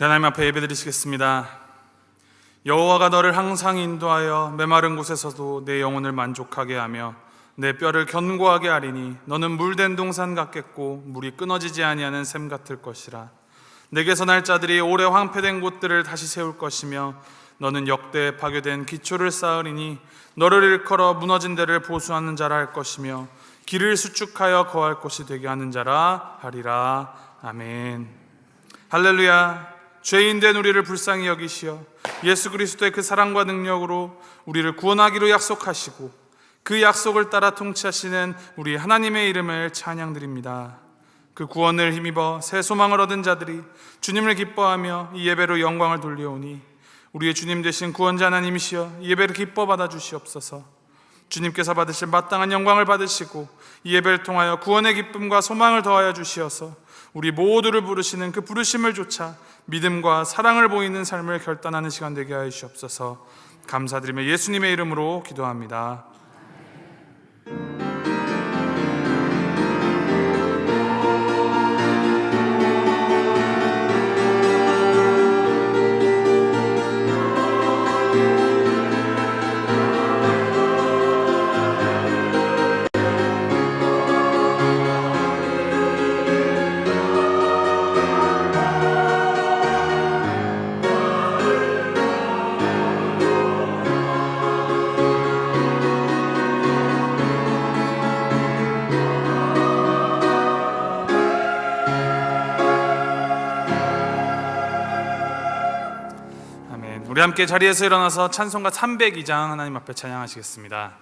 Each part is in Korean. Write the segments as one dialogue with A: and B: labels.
A: 하나님 앞에 예배드리시겠습니다. 여호와가 너를 항상 인도하여 메마른 곳에서도 내 영혼을 만족하게 하며 내 뼈를 견고하게 하리니 너는 물된 동산 같겠고 물이 끊어지지 아니하는 샘 같을 것이라. 내게서 날 자들이 오래 황폐된 곳들을 다시 세울 것이며 너는 역대 파괴된 기초를 쌓으리니 너를 일컬어 무너진 데를 보수하는 자라 할 것이며 길을 수축하여 거할 곳이 되게 하는 자라 하리라. 아멘. 할렐루야. 죄인된 우리를 불쌍히 여기시어 예수 그리스도의 그 사랑과 능력으로 우리를 구원하기로 약속하시고 그 약속을 따라 통치하시는 우리 하나님의 이름을 찬양드립니다. 그 구원을 힘입어 새 소망을 얻은 자들이 주님을 기뻐하며 이 예배로 영광을 돌려오니 우리의 주님 되신 구원자 하나님이시여 이 예배를 기뻐 받아주시옵소서. 주님께서 받으실 마땅한 영광을 받으시고 이 예배를 통하여 구원의 기쁨과 소망을 더하여 주시어서 우리 모두를 부르시는 그 부르심을 좇아 믿음과 사랑을 보이는 삶을 결단하는 시간 되게 하여 주시옵소서. 감사드리며 예수님의 이름으로 기도합니다. 우리 함께 자리에서 일어나서 찬송가 302장 하나님 앞에 찬양하시겠습니다.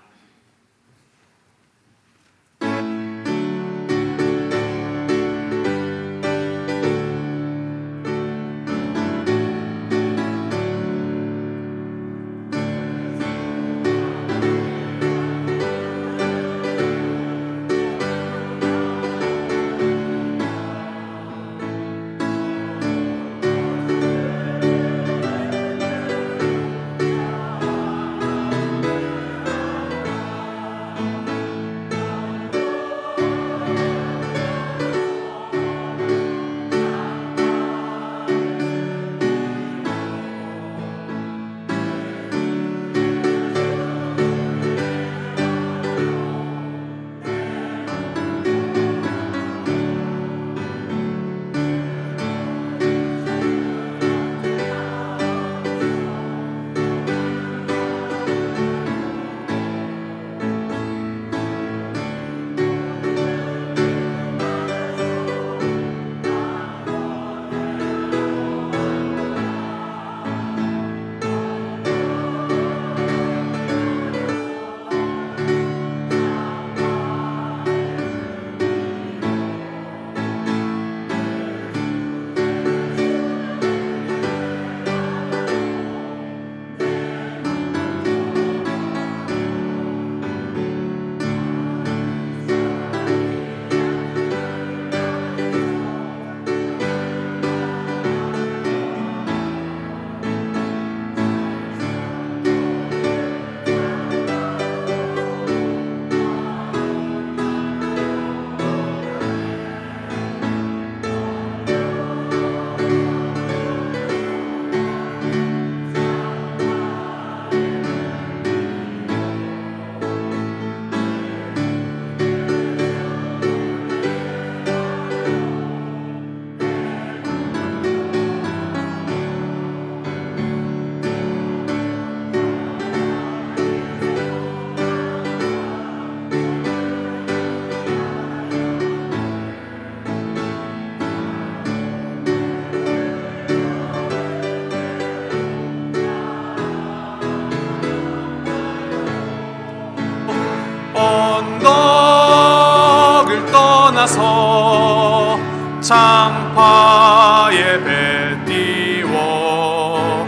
A: 언덕을 떠나서 창파의 배 띄워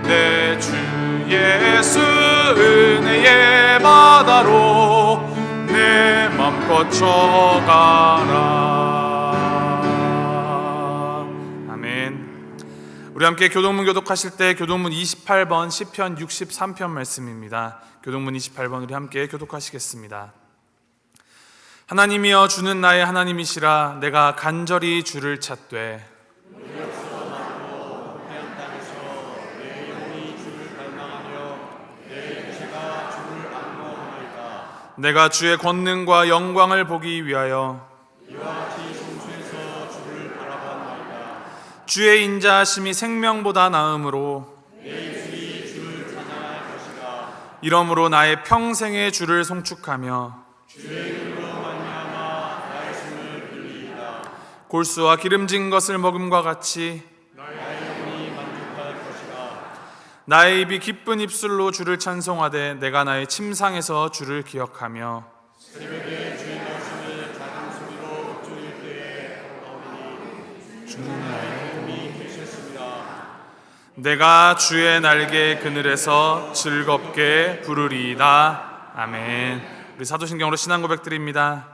A: 내 주 예수 은혜의 바다로 내 맘 거쳐가라. 아멘. 우리 함께 교동문 교독하실 때 교동문 28번 시편 63편 말씀입니다. 교동문 28번 우리 함께 교독하시겠습니다. 하나님이여 주는 나의 하나님이시라. 내가 간절히 주를 찾되 내가 주의 권능과 영광을 보기 위하여 주의 인자하심이 생명보다 나음으로 이러므로 나의 평생의 주를 송축하며 골수와 기름진 것을 먹음과 같이 나의 입이 기쁜 입술로 주를 찬송하되 내가 나의 침상에서 주를 기억하며 내가 주의 날개 그늘에서 즐겁게 부르리이다. 아멘. 우리 사도신경으로 신앙 고백드립니다.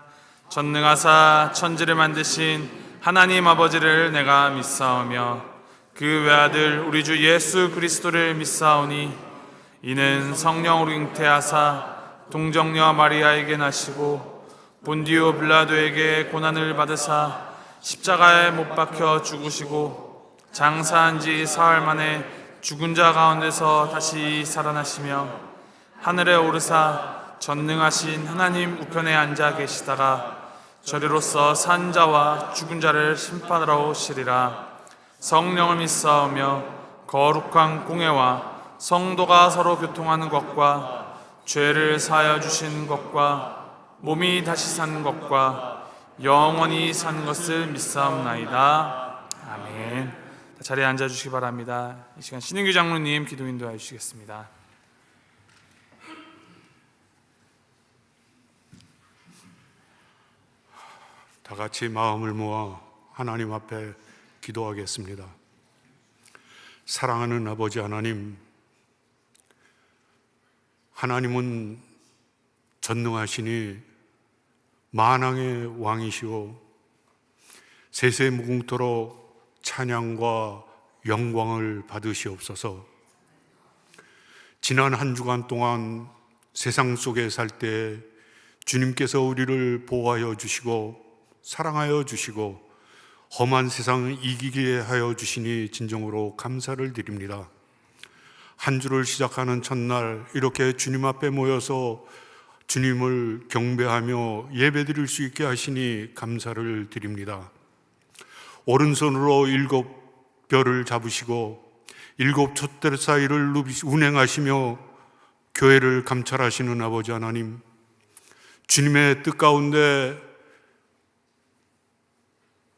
A: 전능하사 천지를 만드신 하나님 아버지를 내가 믿사오며 그 외아들 우리 주 예수 그리스도를 믿사오니 이는 성령으로 잉태하사 동정녀 마리아에게 나시고 본디오 빌라도에게 고난을 받으사 십자가에 못 박혀 죽으시고 장사한 지 사흘 만에 죽은 자 가운데서 다시 살아나시며 하늘에 오르사 전능하신 하나님 우편에 앉아 계시다가 저리로서 산 자와 죽은 자를 심판하러 오시리라. 성령을 믿사오며 거룩한 공회와 성도가 서로 교통하는 것과 죄를 사하여 주시는 것과 몸이 다시 사는 것과 영원히 사는 것을 믿사옵나이다. 아멘. 자리에 앉아주시기 바랍니다. 이 시간 신인규 장로님 기도 인도해 주시겠습니다.
B: 다 같이 마음을 모아 하나님 앞에 기도하겠습니다. 사랑하는 아버지 하나님, 하나님은 전능하시니 만왕의 왕이시오 세세무궁토록 찬양과 영광을 받으시옵소서. 지난 한 주간 동안 세상 속에 살 때 주님께서 우리를 보호하여 주시고 사랑하여 주시고 험한 세상을 이기게 하여 주시니 진정으로 감사를 드립니다. 한 주를 시작하는 첫날 이렇게 주님 앞에 모여서 주님을 경배하며 예배드릴 수 있게 하시니 감사를 드립니다. 오른손으로 7별을 잡으시고 7 촛대 사이를 운행하시며 교회를 감찰하시는 아버지 하나님, 주님의 뜻 가운데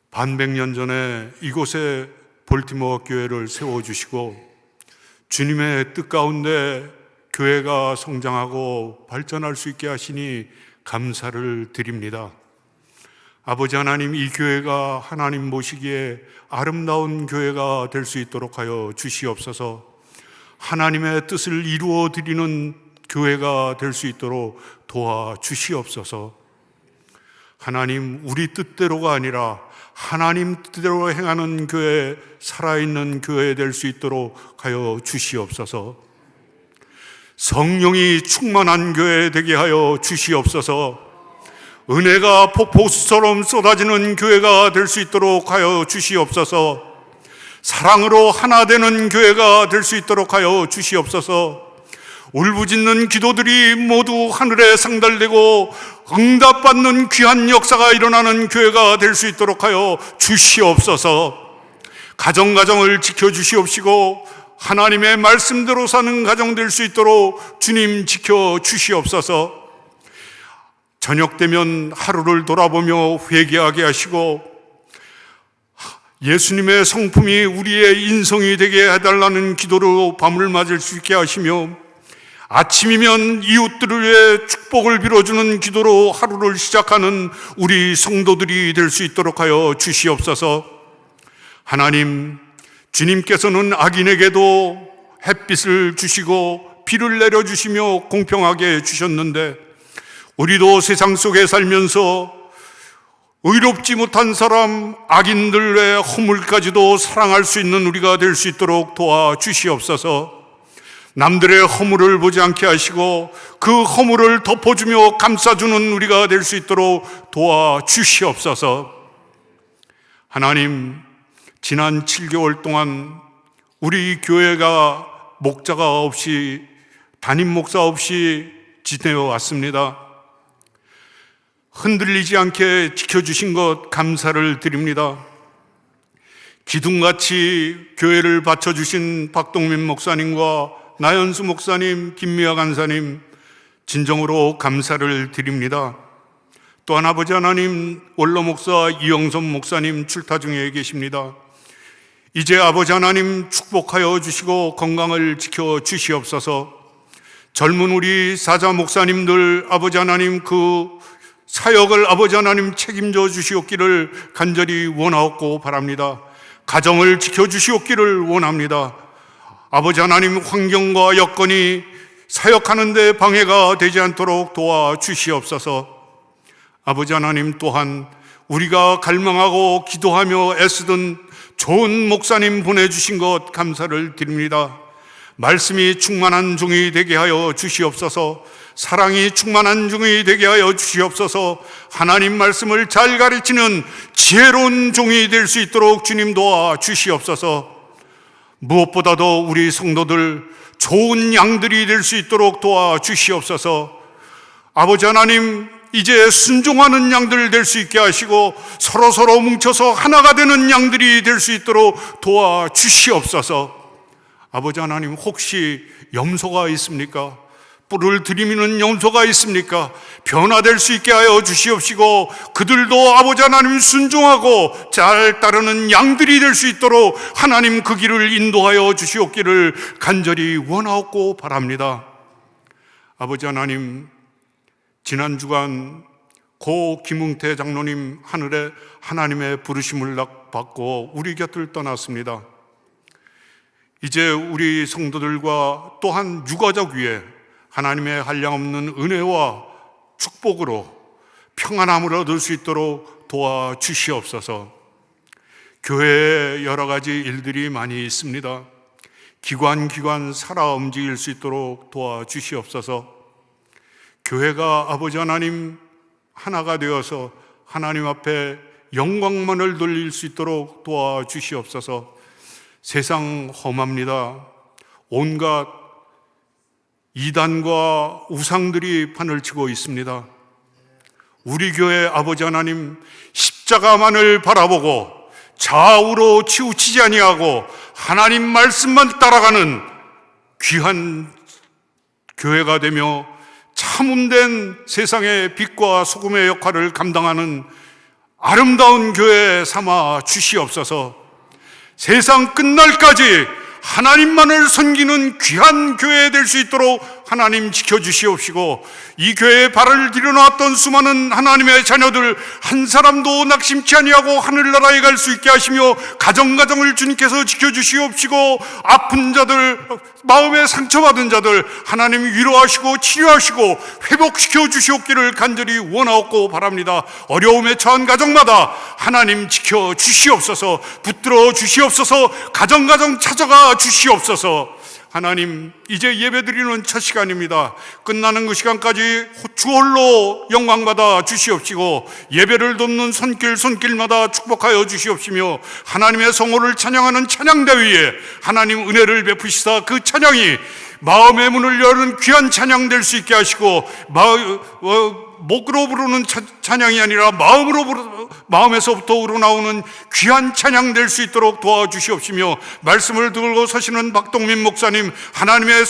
B: 반백년 전에 이곳에 볼티모어 교회를 세워주시고 주님의 뜻 가운데 교회가 성장하고 발전할 수 있게 하시니 감사를 드립니다. 아버지 하나님, 이 교회가 하나님 모시기에 아름다운 교회가 될 수 있도록 하여 주시옵소서. 하나님의 뜻을 이루어 드리는 교회가 될 수 있도록 도와주시옵소서. 하나님, 우리 뜻대로가 아니라 하나님 뜻대로 행하는 교회, 살아있는 교회 될 수 있도록 하여 주시옵소서. 성령이 충만한 교회 되게 하여 주시옵소서. 은혜가 폭포수처럼 쏟아지는 교회가 될 수 있도록 하여 주시옵소서. 사랑으로 하나 되는 교회가 될 수 있도록 하여 주시옵소서. 울부짖는 기도들이 모두 하늘에 상달되고 응답받는 귀한 역사가 일어나는 교회가 될 수 있도록 하여 주시옵소서. 가정을 지켜주시옵시고 하나님의 말씀대로 사는 가정 될 수 있도록 주님 지켜주시옵소서. 저녁 되면 하루를 돌아보며 회개하게 하시고 예수님의 성품이 우리의 인성이 되게 해달라는 기도로 밤을 맞을 수 있게 하시며 아침이면 이웃들의 축복을 빌어주는 기도로 하루를 시작하는 우리 성도들이 될 수 있도록 하여 주시옵소서. 하나님, 주님께서는 악인에게도 햇빛을 주시고 비를 내려주시며 공평하게 주셨는데 우리도 세상 속에 살면서 의롭지 못한 사람, 악인들의 허물까지도 사랑할 수 있는 우리가 될 수 있도록 도와주시옵소서. 남들의 허물을 보지 않게 하시고 그 허물을 덮어주며 감싸주는 우리가 될 수 있도록 도와주시옵소서. 하나님, 지난 7개월 동안 우리 교회가 목자가 없이, 담임 목사 없이 지내어 왔습니다. 흔들리지 않게 지켜주신 것 감사를 드립니다. 기둥같이 교회를 바쳐주신 박동민 목사님과 나연수 목사님, 김미아 간사님 진정으로 감사를 드립니다. 또한 아버지 하나님, 원로 목사 이영선 목사님 출타 중에 계십니다. 이제 아버지 하나님 축복하여 주시고 건강을 지켜 주시옵소서. 젊은 우리 사자 목사님들 아버지 하나님 그 사역을 아버지 하나님 책임져 주시옵기를 간절히 원하옵고 바랍니다. 가정을 지켜 주시옵기를 원합니다. 아버지 하나님 환경과 여건이 사역하는 데 방해가 되지 않도록 도와주시옵소서. 아버지 하나님 또한 우리가 갈망하고 기도하며 애쓰던 좋은 목사님 보내주신 것 감사를 드립니다. 말씀이 충만한 종이 되게 하여 주시옵소서. 사랑이 충만한 종이 되게 하여 주시옵소서. 하나님 말씀을 잘 가르치는 지혜로운 종이 될 수 있도록 주님 도와 주시옵소서. 무엇보다도 우리 성도들 좋은 양들이 될 수 있도록 도와 주시옵소서. 아버지 하나님, 이제 순종하는 양들 될 수 있게 하시고 서로서로 뭉쳐서 하나가 되는 양들이 될 수 있도록 도와 주시옵소서. 아버지 하나님, 혹시 염소가 있습니까? 뿔을 들이미는 염소가 있습니까? 변화될 수 있게 하여 주시옵시고 그들도 아버지 하나님 순종하고 잘 따르는 양들이 될 수 있도록 하나님 그 길을 인도하여 주시옵기를 간절히 원하옵고 바랍니다. 아버지 하나님, 지난 주간 고 김웅태 장로님 하늘에 하나님의 부르심을 받고 우리 곁을 떠났습니다. 이제 우리 성도들과 또한 유가족 위에 하나님의 한량없는 은혜와 축복으로 평안함을 얻을 수 있도록 도와주시옵소서. 교회에 여러 가지 일들이 많이 있습니다. 기관 살아 움직일 수 있도록 도와주시옵소서. 교회가 아버지 하나님 하나가 되어서 하나님 앞에 영광만을 돌릴 수 있도록 도와주시옵소서. 세상 험합니다. 온갖 이단과 우상들이 판을 치고 있습니다. 우리 교회 아버지 하나님 십자가만을 바라보고 좌우로 치우치지 아니하고 하나님 말씀만 따라가는 귀한 교회가 되며 참음된 세상의 빛과 소금의 역할을 감당하는 아름다운 교회 삼아 주시옵소서. 세상 끝날까지 하나님만을 섬기는 귀한 교회 될 수 있도록 하나님 지켜주시옵시고 이 교회에 발을 들여놓았던 수많은 하나님의 자녀들 한 사람도 낙심치 아니하고 하늘나라에 갈 수 있게 하시며 가정을 주님께서 지켜주시옵시고 아픈 자들, 마음에 상처받은 자들 하나님 위로하시고 치료하시고 회복시켜 주시옵기를 간절히 원하옵고 바랍니다. 어려움에 처한 가정마다 하나님 지켜주시옵소서. 붙들어 주시옵소서. 가정 찾아가 주시옵소서. 하나님, 이제 예배드리는 첫 시간입니다. 끝나는 그 시간까지 주 홀로 영광받아 주시옵시고 예배를 돕는 손길마다 축복하여 주시옵시며 하나님의 성호를 찬양하는 찬양대위에 하나님 은혜를 베푸시사 그 찬양이 마음의 문을 여는 귀한 찬양 될 수 있게 하시고 목으로 부르는 찬양이 아니라 마음에서부터 우러나오는 귀한 찬양 될 수 있도록 도와주시옵시며 말씀을 들고 서시는 박동민 목사님 하나님의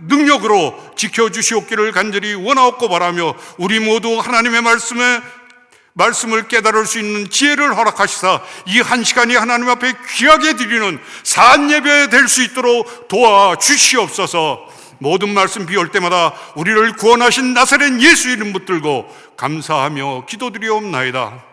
B: 능력으로 지켜주시옵기를 간절히 원하옵고 바라며 우리 모두 하나님의 말씀을 깨달을 수 있는 지혜를 허락하시사 이 한 시간이 하나님 앞에 귀하게 드리는 사한 예배 될 수 있도록 도와주시옵소서. 모든 말씀 비올 때마다 우리를 구원하신 나사렛 예수 이름 붙들고 감사하며 기도드리옵나이다.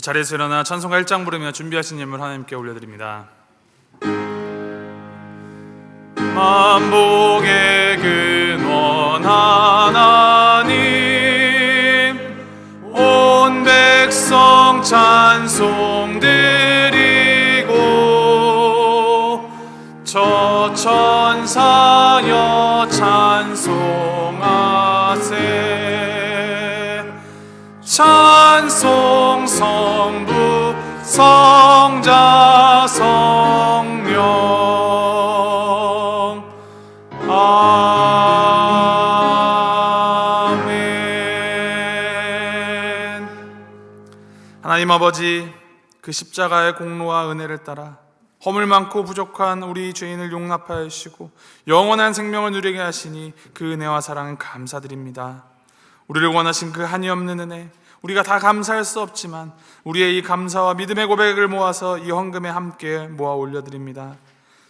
A: 자리에서 일어나 찬송가 1장 부르며 준비하신 예물 하나님께 올려드립니다. 만복의 근원 하나님, 온 백성 찬송 드리고 저 천사여 찬송하세. 찬송 성부 성자 성령 아멘. 하나님 아버지, 그 십자가의 공로와 은혜를 따라 허물 많고 부족한 우리 죄인을 용납하여 주시고 영원한 생명을 누리게 하시니 그 은혜와 사랑은 감사드립니다. 우리를 원하신 그 한이 없는 은혜, 우리가 다 감사할 수 없지만 우리의 이 감사와 믿음의 고백을 모아서 이 헌금에 함께 모아 올려드립니다.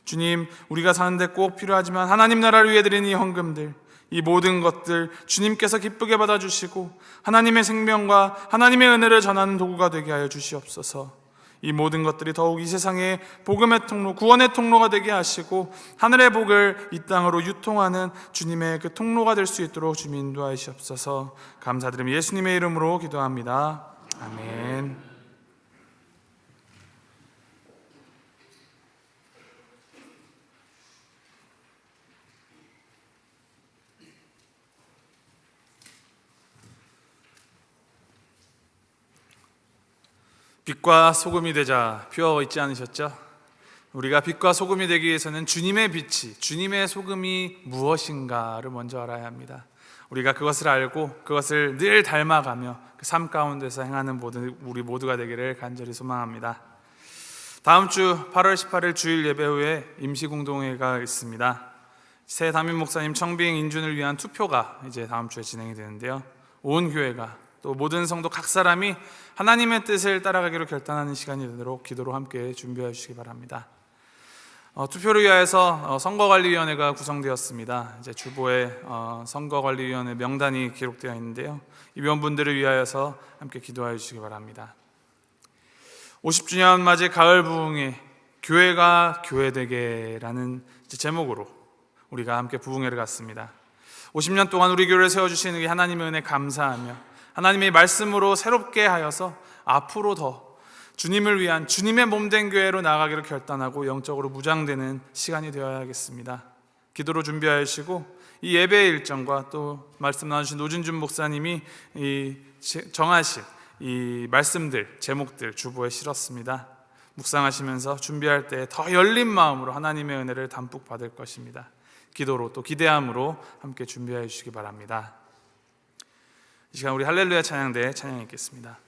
A: 주님, 우리가 사는데 꼭 필요하지만 하나님 나라를 위해 드리는 이 헌금들, 이 모든 것들 주님께서 기쁘게 받아주시고 하나님의 생명과 하나님의 은혜를 전하는 도구가 되게 하여 주시옵소서. 이 모든 것들이 더욱 이 세상의 복음의 통로, 구원의 통로가 되게 하시고 하늘의 복을 이 땅으로 유통하는 주님의 그 통로가 될 수 있도록 주님 인도하시옵소서. 감사드리며 예수님의 이름으로 기도합니다. 아멘. 빛과 소금이 되자 표어 있지 않으셨죠? 우리가 빛과 소금이 되기 위해서는 주님의 빛이, 주님의 소금이 무엇인가를 먼저 알아야 합니다. 우리가 그것을 알고 그것을 늘 닮아가며 그 삶 가운데서 행하는 우리 모두가 되기를 간절히 소망합니다. 다음 주 8월 18일 주일 예배 후에 임시공동회가 있습니다. 새 담임 목사님 청빙 인준을 위한 투표가 이제 다음 주에 진행이 되는데요, 온 교회가 또 모든 성도 각 사람이 하나님의 뜻을 따라가기로 결단하는 시간이 되도록 기도로 함께 준비해 주시기 바랍니다. 투표를 위하여서 선거관리위원회가 구성되었습니다. 이제 주보에 선거관리위원회 명단이 기록되어 있는데요, 이 위원분들을 위하여서 함께 기도해 주시기 바랍니다. 50주년 맞이 가을 부흥회, 교회가 교회되게라는 제목으로 우리가 함께 부흥회를 갔습니다. 50년 동안 우리 교회를 세워주신 우리 하나님의 은혜 감사하며 하나님의 말씀으로 새롭게 하여서 앞으로 더 주님을 위한 주님의 몸된 교회로 나아가기를 결단하고 영적으로 무장되는 시간이 되어야겠습니다. 기도로 준비하시고 이 예배의 일정과 또 말씀 나누신 노진준 목사님이 정하신 이 말씀들, 제목들 주보에 실었습니다. 묵상하시면서 준비할 때 더 열린 마음으로 하나님의 은혜를 담뿍 받을 것입니다. 기도로 또 기대함으로 함께 준비해 주시기 바랍니다. 이 시간 우리 할렐루야 찬양대 찬양 읽겠습니다.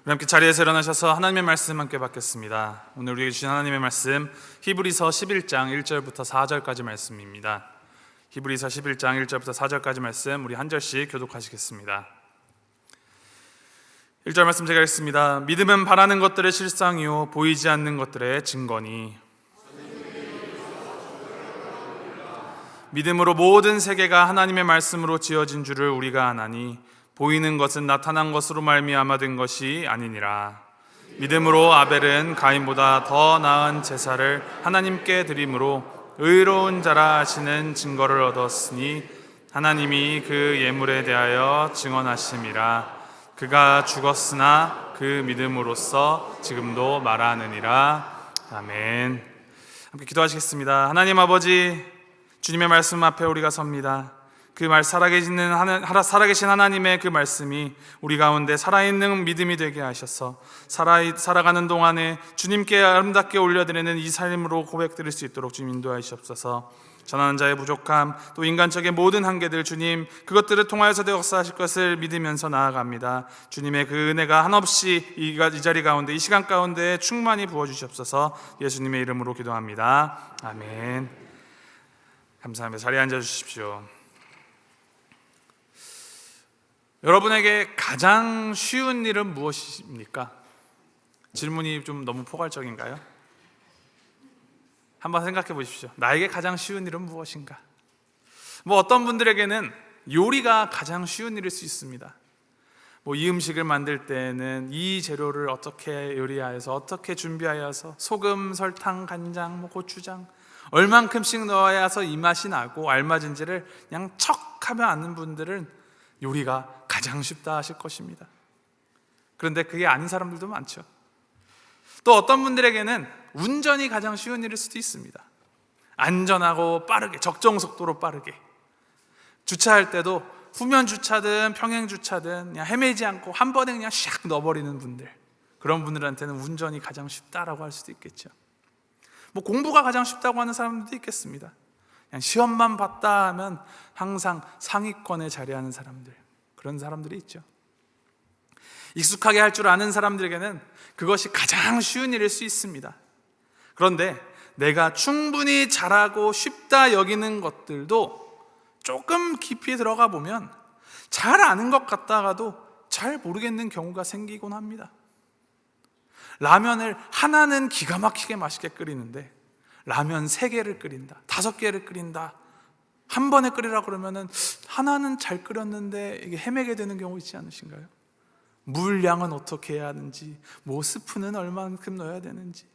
A: 우리 함께 자리에서 일어나셔서 하나님의 말씀 함께 받겠습니다. 오늘 우리에게 주신 하나님의 말씀 히브리서 11장 1절부터 4절까지 말씀입니다. 히브리서 11장 1절부터 4절까지 말씀 우리 한 절씩 교독하시겠습니다. 1절 말씀 제가 읽습니다. 믿음은 바라는 것들의 실상이요 보이지 않는 것들의 증거니 믿음으로 모든 세계가 하나님의 말씀으로 지어진 줄을 우리가 아나니 보이는 것은 나타난 것으로 말미암아 된 것이 아니니라. 믿음으로 아벨은 가인보다 더 나은 제사를 하나님께 드림으로 의로운 자라 하시는 증거를 얻었으니 하나님이 그 예물에 대하여 증언하심이라. 그가 죽었으나 그 믿음으로써 지금도 말하느니라. 아멘. 함께 기도하시겠습니다. 하나님 아버지, 주님의 말씀 앞에 우리가 섭니다. 그 말 살아계신 하나님의 그 말씀이 우리 가운데 살아있는 믿음이 되게 하셔서 살아가는 동안에 주님께 아름답게 올려드리는 이 삶으로 고백드릴 수 있도록 주님 인도하시옵소서. 전하는 자의 부족함, 또 인간적인 모든 한계들, 주님 그것들을 통하여서 역사하실 것을 믿으면서 나아갑니다. 주님의 그 은혜가 한없이 이 자리 가운데, 이 시간 가운데 충만히 부어주시옵소서. 예수님의 이름으로 기도합니다. 아멘. 감사합니다. 자리에 앉아주십시오. 여러분에게 가장 쉬운 일은 무엇입니까? 질문이 좀 너무 포괄적인가요? 한번 생각해 보십시오. 나에게 가장 쉬운 일은 무엇인가? 어떤 분들에게는 요리가 가장 쉬운 일일 수 있습니다. 이 음식을 만들 때는 이 재료를 어떻게 요리하여서 어떻게 준비하여서 소금, 설탕, 간장, 고추장 얼만큼씩 넣어야 해서 이 맛이 나고 알맞은지를 그냥 척하면 아는 분들은 요리가 가장 쉽다 하실 것입니다. 그런데 그게 아닌 사람들도 많죠. 또 어떤 분들에게는 운전이 가장 쉬운 일일 수도 있습니다. 안전하고 빠르게, 적정 속도로 빠르게 주차할 때도 후면 주차든 평행 주차든 그냥 헤매지 않고 한 번에 그냥 샥 넣어버리는 분들, 그런 분들한테는 운전이 가장 쉽다라고 할 수도 있겠죠. 공부가 가장 쉽다고 하는 사람들도 있겠습니다. 그냥 시험만 봤다 하면 항상 상위권에 자리하는 사람들, 그런 사람들이 있죠. 익숙하게 할 줄 아는 사람들에게는 그것이 가장 쉬운 일일 수 있습니다. 그런데 내가 충분히 잘하고 쉽다 여기는 것들도 조금 깊이 들어가 보면 잘 아는 것 같다가도 잘 모르겠는 경우가 생기곤 합니다. 라면을 하나는 기가 막히게 맛있게 끓이는데 라면 3개를 끓인다, 5개를 끓인다, 한 번에 끓이라 그러면은 하나는 잘 끓였는데 이게 헤매게 되는 경우 있지 않으신가요? 물량은 어떻게 해야 하는지, 스프는 얼마만큼 넣어야 되는지,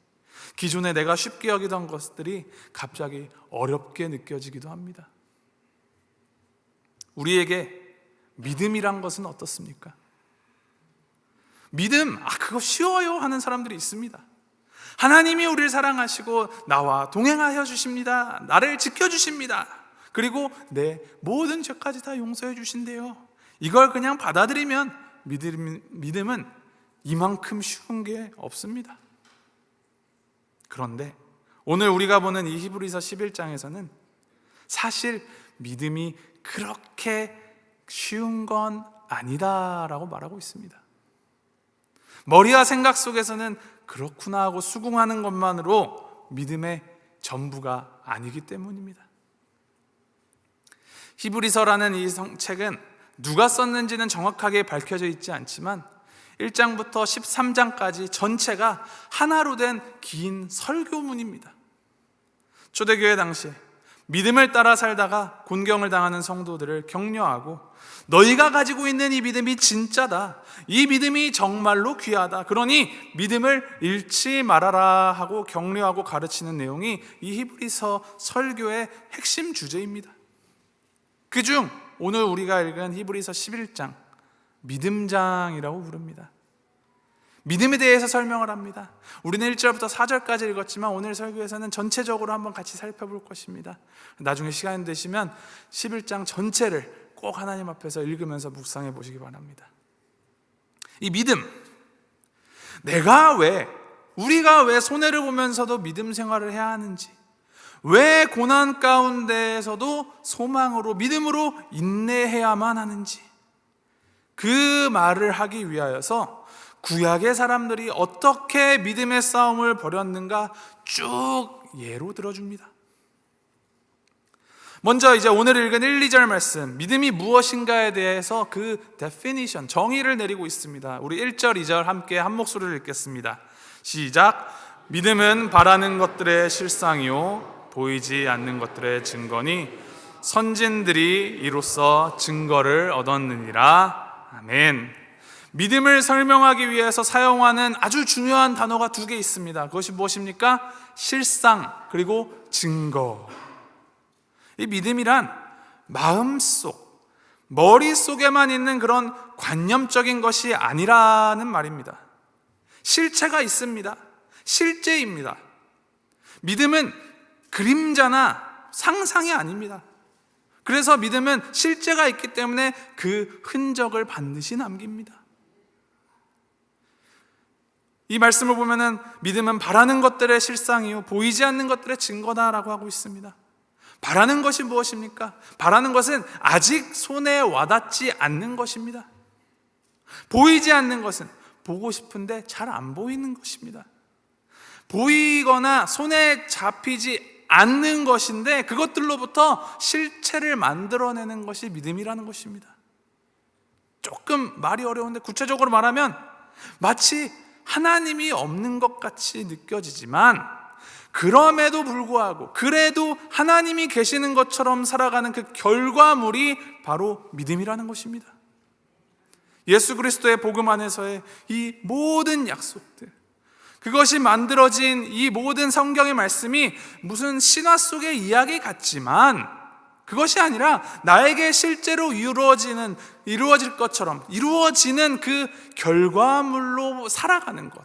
A: 기존에 내가 쉽게 여기던 것들이 갑자기 어렵게 느껴지기도 합니다. 우리에게 믿음이란 것은 어떻습니까? 믿음, 그거 쉬워요 하는 사람들이 있습니다. 하나님이 우리를 사랑하시고 나와 동행하여 주십니다. 나를 지켜주십니다. 그리고 내 모든 죄까지 다 용서해 주신대요. 이걸 그냥 받아들이면 믿음은 이만큼 쉬운 게 없습니다. 그런데 오늘 우리가 보는 이 히브리서 11장에서는 사실 믿음이 그렇게 쉬운 건 아니다라고 말하고 있습니다. 머리와 생각 속에서는 그렇구나 하고 수긍하는 것만으로 믿음의 전부가 아니기 때문입니다. 히브리서라는 이 책은 누가 썼는지는 정확하게 밝혀져 있지 않지만 1장부터 13장까지 전체가 하나로 된 긴 설교문입니다. 초대교회 당시에 믿음을 따라 살다가 곤경을 당하는 성도들을 격려하고, 너희가 가지고 있는 이 믿음이 진짜다, 이 믿음이 정말로 귀하다, 그러니 믿음을 잃지 말아라 하고 격려하고 가르치는 내용이 이 히브리서 설교의 핵심 주제입니다. 그중 오늘 우리가 읽은 히브리서 11장, 믿음장이라고 부릅니다. 믿음에 대해서 설명을 합니다. 우리는 1절부터 4절까지 읽었지만 오늘 설교에서는 전체적으로 한번 같이 살펴볼 것입니다. 나중에 시간 되시면 11장 전체를 꼭 하나님 앞에서 읽으면서 묵상해 보시기 바랍니다. 이 믿음, 우리가 왜 손해를 보면서도 믿음 생활을 해야 하는지, 왜 고난 가운데에서도 소망으로, 믿음으로 인내해야만 하는지, 그 말을 하기 위하여서 구약의 사람들이 어떻게 믿음의 싸움을 벌였는가 쭉 예로 들어줍니다. 먼저 이제 오늘 읽은 1, 2절 말씀, 믿음이 무엇인가에 대해서 그 definition, 정의를 내리고 있습니다. 우리 1절, 2절 함께 한 목소리를 읽겠습니다. 시작. 믿음은 바라는 것들의 실상이요 보이지 않는 것들의 증거니 선진들이 이로써 증거를 얻었느니라. 아멘. 믿음을 설명하기 위해서 사용하는 아주 중요한 단어가 두 개 있습니다. 그것이 무엇입니까? 실상 그리고 증거. 이 믿음이란 마음속, 머릿속에만 있는 그런 관념적인 것이 아니라는 말입니다. 실체가 있습니다. 실제입니다. 믿음은 그림자나 상상이 아닙니다. 그래서 믿음은 실제가 있기 때문에 그 흔적을 반드시 남깁니다. 이 말씀을 보면은 믿음은 바라는 것들의 실상이요 보이지 않는 것들의 증거다라고 하고 있습니다. 바라는 것이 무엇입니까? 바라는 것은 아직 손에 와닿지 않는 것입니다. 보이지 않는 것은 보고 싶은데 잘 안 보이는 것입니다. 보이거나 손에 잡히지 않는 것인데 그것들로부터 실체를 만들어내는 것이 믿음이라는 것입니다. 조금 말이 어려운데 구체적으로 말하면 마치 하나님이 없는 것 같이 느껴지지만 그럼에도 불구하고 그래도 하나님이 계시는 것처럼 살아가는 그 결과물이 바로 믿음이라는 것입니다. 예수 그리스도의 복음 안에서의 이 모든 약속들, 그것이 만들어진 이 모든 성경의 말씀이 무슨 신화 속의 이야기 같지만 그것이 아니라 나에게 실제로 이루어질 것처럼 이루어지는 그 결과물로 살아가는 것,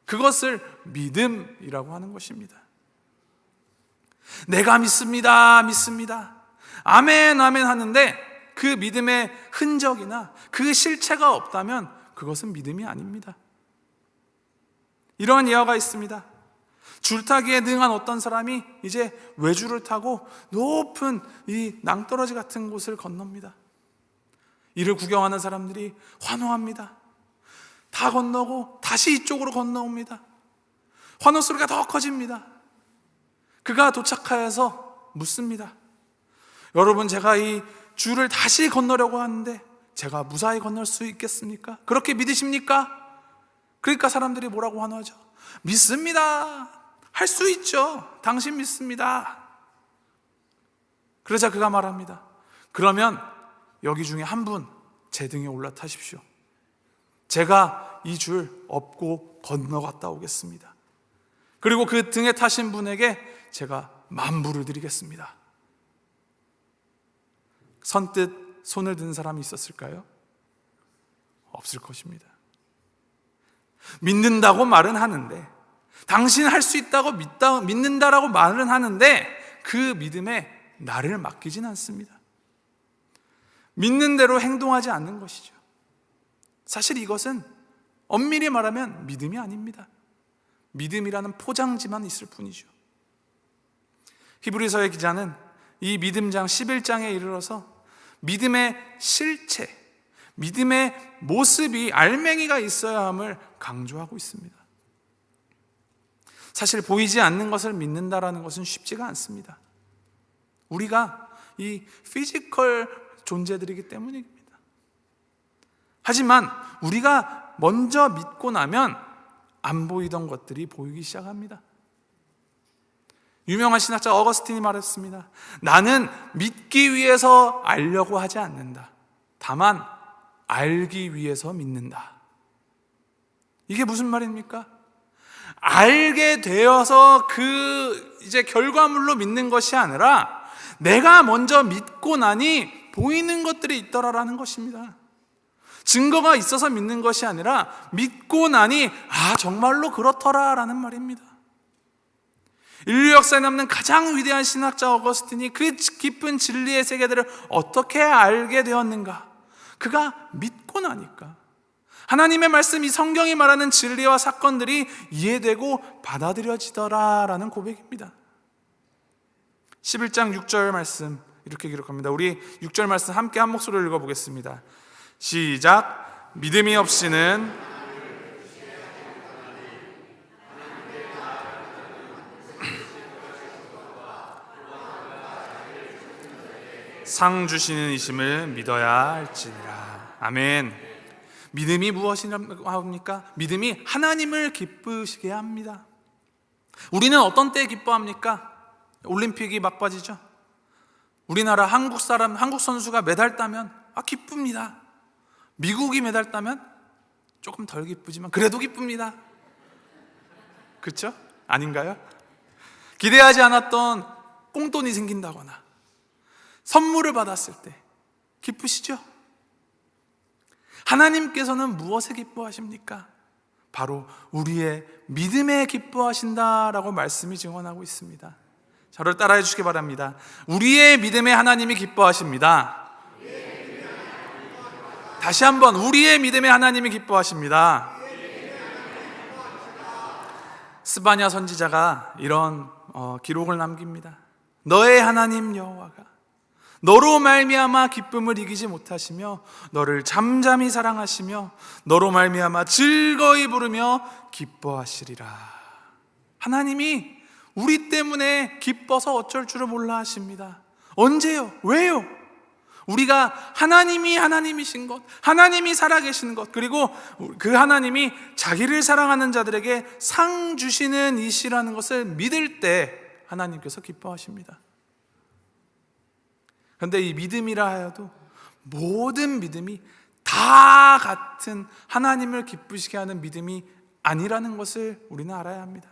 A: 그것을 믿음이라고 하는 것입니다. 내가 믿습니다, 믿습니다, 아멘, 아멘 하는데 그 믿음의 흔적이나 그 실체가 없다면 그것은 믿음이 아닙니다. 이러한 예화가 있습니다. 줄타기에 능한 어떤 사람이 이제 외줄을 타고 높은 이 낭떠러지 같은 곳을 건넙니다. 이를 구경하는 사람들이 환호합니다. 다 건너고 다시 이쪽으로 건너옵니다. 환호 소리가 더 커집니다. 그가 도착하여서 묻습니다. 여러분, 제가 이 줄을 다시 건너려고 하는데 제가 무사히 건널 수 있겠습니까? 그렇게 믿으십니까? 그러니까 사람들이 뭐라고 환호하죠? 믿습니다. 할 수 있죠. 당신 믿습니다. 그러자 그가 말합니다. 그러면 여기 중에 한 분 제 등에 올라타십시오. 제가 이 줄 업고 건너갔다 오겠습니다. 그리고 그 등에 타신 분에게 제가 만불을 드리겠습니다. 선뜻 손을 든 사람이 있었을까요? 없을 것입니다. 믿는다고 말은 하는데, 당신 할 수 있다고 믿는다라고 말은 하는데 그 믿음에 나를 맡기진 않습니다. 믿는 대로 행동하지 않는 것이죠. 사실 이것은 엄밀히 말하면 믿음이 아닙니다. 믿음이라는 포장지만 있을 뿐이죠. 히브리서의 기자는 이 믿음장 11장에 이르러서 믿음의 실체, 믿음의 모습이 알맹이가 있어야 함을 강조하고 있습니다. 사실 보이지 않는 것을 믿는다라는 것은 쉽지가 않습니다. 우리가 이 피지컬 존재들이기 때문입니다. 하지만 우리가 먼저 믿고 나면 안 보이던 것들이 보이기 시작합니다. 유명한 신학자 어거스틴이 말했습니다. 나는 믿기 위해서 알려고 하지 않는다. 다만 알기 위해서 믿는다. 이게 무슨 말입니까? 알게 되어서 그 이제 결과물로 믿는 것이 아니라 내가 먼저 믿고 나니 보이는 것들이 있더라라는 것입니다. 증거가 있어서 믿는 것이 아니라 믿고 나니 정말로 그렇더라라는 말입니다. 인류 역사에 남는 가장 위대한 신학자 어거스틴이 그 깊은 진리의 세계들을 어떻게 알게 되었는가? 그가 믿고 나니까 하나님의 말씀, 이 성경이 말하는 진리와 사건들이 이해되고 받아들여지더라라는 고백입니다. 11장 6절 말씀 이렇게 기록합니다. 우리 6절 말씀 함께 한 목소리로 읽어보겠습니다. 시작. 믿음이 없이는 상 주시는 이심을 믿어야 할지니라. 아멘. 믿음이 무엇이라고 합니까? 믿음이 하나님을 기쁘시게 합니다. 우리는 어떤 때에 기뻐합니까? 올림픽이 막바지죠. 우리나라 한국 선수가 메달 따면 기쁩니다. 미국이 메달 따면 조금 덜 기쁘지만 그래도 기쁩니다. 그렇죠? 아닌가요? 기대하지 않았던 꽁돈이 생긴다거나 선물을 받았을 때 기쁘시죠? 하나님께서는 무엇에 기뻐하십니까? 바로 우리의 믿음에 기뻐하신다라고 말씀이 증언하고 있습니다. 저를 따라해 주시기 바랍니다. 우리의 믿음에 하나님이 기뻐하십니다. 다시 한번, 우리의 믿음에 하나님이 기뻐하십니다. 스바냐 선지자가 이런 기록을 남깁니다. 너의 하나님 여호와가 너로 말미암아 기쁨을 이기지 못하시며 너를 잠잠히 사랑하시며 너로 말미암아 즐거이 부르며 기뻐하시리라. 하나님이 우리 때문에 기뻐서 어쩔 줄을 몰라 하십니다. 언제요? 왜요? 우리가 하나님이 하나님이신 것, 하나님이 살아계신 것, 그리고 그 하나님이 자기를 사랑하는 자들에게 상 주시는 이시라는 것을 믿을 때 하나님께서 기뻐하십니다. 그런데 이 믿음이라 하여도 모든 믿음이 다 같은 하나님을 기쁘시게 하는 믿음이 아니라는 것을 우리는 알아야 합니다.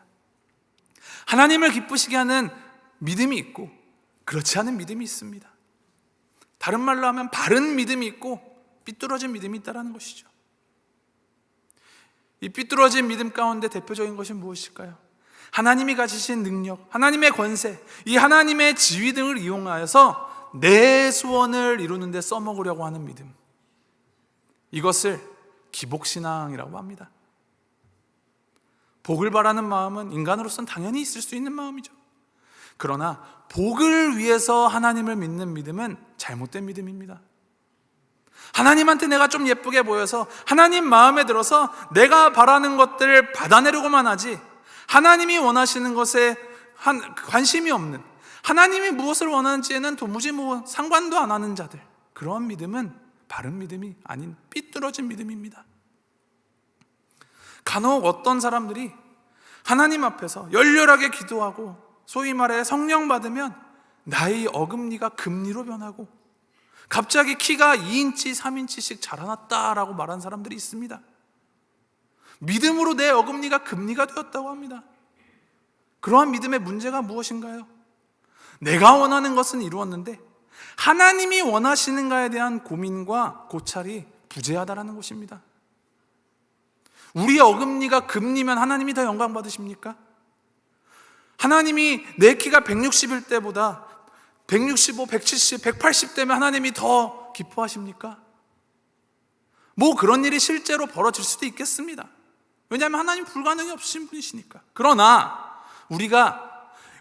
A: 하나님을 기쁘시게 하는 믿음이 있고 그렇지 않은 믿음이 있습니다. 다른 말로 하면 바른 믿음이 있고 삐뚤어진 믿음이 있다는 것이죠. 이 삐뚤어진 믿음 가운데 대표적인 것이 무엇일까요? 하나님이 가지신 능력, 하나님의 권세, 이 하나님의 지위 등을 이용하여서 내 소원을 이루는 데 써먹으려고 하는 믿음, 이것을 기복신앙이라고 합니다. 복을 바라는 마음은 인간으로서는 당연히 있을 수 있는 마음이죠. 그러나 복을 위해서 하나님을 믿는 믿음은 잘못된 믿음입니다. 하나님한테 내가 좀 예쁘게 보여서 하나님 마음에 들어서 내가 바라는 것들을 받아내려고만 하지 하나님이 원하시는 것에 관심이 없는, 하나님이 무엇을 원하는지에는 도무지 상관도 안 하는 자들, 그런 믿음은 바른 믿음이 아닌 삐뚤어진 믿음입니다. 간혹 어떤 사람들이 하나님 앞에서 열렬하게 기도하고 소위 말해 성령 받으면 나의 어금니가 금니로 변하고 갑자기 키가 2인치, 3인치씩 자라났다라고 말한 사람들이 있습니다. 믿음으로 내 어금니가 금니가 되었다고 합니다. 그러한 믿음의 문제가 무엇인가요? 내가 원하는 것은 이루었는데 하나님이 원하시는가에 대한 고민과 고찰이 부재하다라는 것입니다. 우리의 어금니가 금니면 하나님이 더 영광 받으십니까? 하나님이 내 키가 160일 때보다 165, 170, 180 되면 하나님이 더 기뻐하십니까? 뭐 그런 일이 실제로 벌어질 수도 있겠습니다. 왜냐하면 하나님 불가능이 없으신 분이시니까. 그러나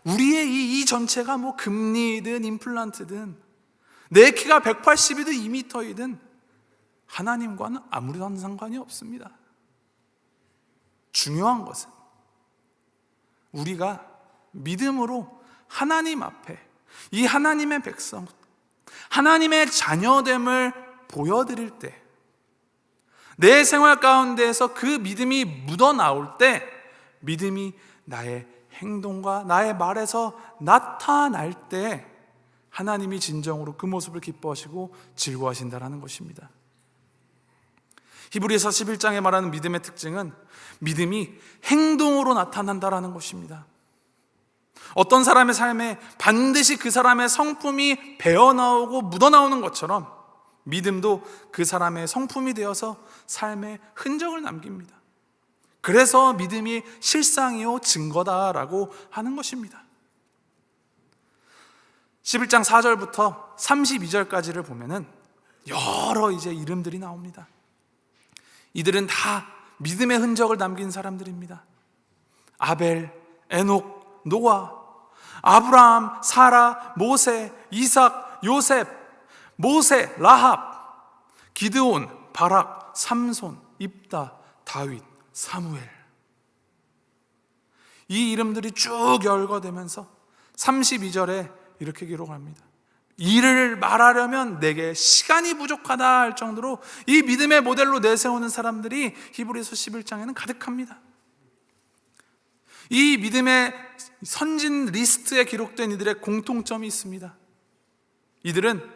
A: 우리의 이 전체가 뭐 금니든 임플란트든 내 키가 180이든 2m이든 하나님과는 아무런 상관이 없습니다. 중요한 것은 우리가 믿음으로 하나님 앞에 이 하나님의 백성, 하나님의 자녀됨을 보여드릴 때, 내 생활 가운데에서 그 믿음이 묻어나올 때 믿음이 나의 행동과 나의 말에서 나타날 때 하나님이 진정으로 그 모습을 기뻐하시고 즐거워하신다는 것입니다. 히브리서 11장에 말하는 믿음의 특징은 믿음이 행동으로 나타난다는 것입니다. 어떤 사람의 삶에 반드시 그 사람의 성품이 배어나오고 묻어나오는 것처럼 믿음도 그 사람의 성품이 되어서 삶의 흔적을 남깁니다. 그래서 믿음이 실상이요 증거다라고 하는 것입니다. 11장 4절부터 32절까지를 보면은 여러 이름들이 나옵니다. 이들은 다 믿음의 흔적을 남긴 사람들입니다. 아벨, 에녹, 노아, 아브라함, 사라, 모세, 이삭, 요셉, 모세, 라합, 기드온, 바락, 삼손, 입다, 다윗, 사무엘. 이 이름들이 쭉 열거되면서 32절에 이렇게 기록합니다. 일을 말하려면 내게 시간이 부족하다 할 정도로 이 믿음의 모델로 내세우는 사람들이 히브리서 11장에는 가득합니다. 이 믿음의 선진 리스트에 기록된 이들의 공통점이 있습니다. 이들은